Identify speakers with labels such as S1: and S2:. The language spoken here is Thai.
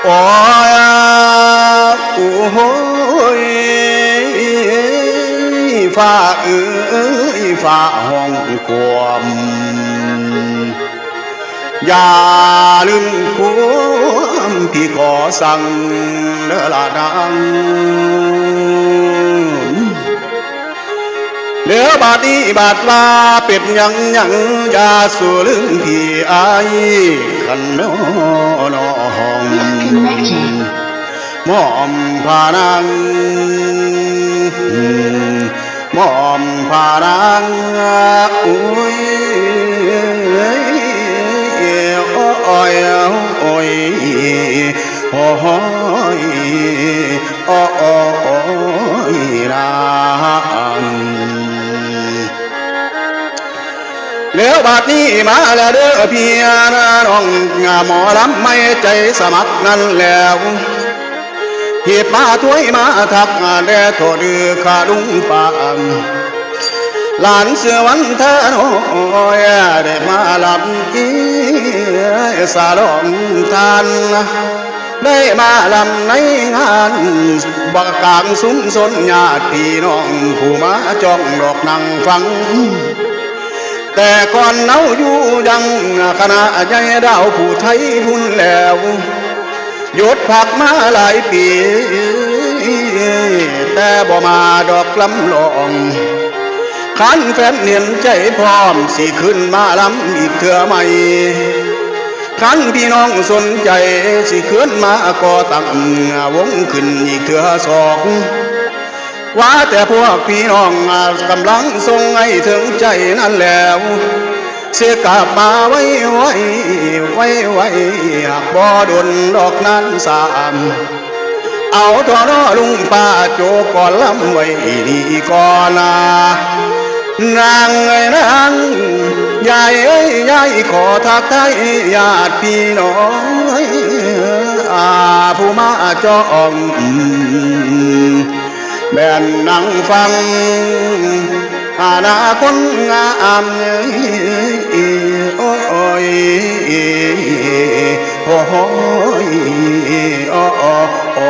S1: โอ้ยโอ้ยฟ้าฟ้าห้องความอย่าลืมความที่ขอสั่งเด้อละนางเดี๋ยวบาดนี้บาดลาเป็ดยังอย่าสู่ลืมพี่อายขันน้องมอมพานังมอมพานังอุ้ยโอ้ยโอ้ยโอ้ยโอ้ยรักแล้วบาดนี้มาแล้วเด้อพี่น้องหมอลำไม่ใจสมัครนั่นแล้วเหตุมาถ้วยมาทักแด่โทษดื้อขาลุงปามหลานเสือวันเธอโน้อยได้มาลำกีสาลองทานได้มาลำในงานบักกลางซุ้มสนญาติพี่น้องผู้มาจ้องดอกนั่งฟังแต่ก่อนเนาอยู่ยังคณะใหญ่ดาวผู้ไทยหุ่นแล้วหยุดพักมาหลายปีแต่บ่มาดอกลำลองขันแฟนเนียนใจพร้อมสิขึ้นมาลำอีกเถื่อใหม่ขันพี่น้องสนใจสิขึ้นมาก่อตั้งวงขึ้นอีกเถื่อสองว่าแต่พวกพี่น้องกำลังทรงให้ถึงใจนั่นแล้วเสียกลับมาไว้หากบ่ดนดอกนั้นสามเอาทอน้อลุงป้าโจก่อนลำไว้ดีก่อนนางนางยายขอทักทายญาติพี่น้องผู้มาจองแม่นนั่งฟังอนาคตงามโอ้ยโอ้ยโอ้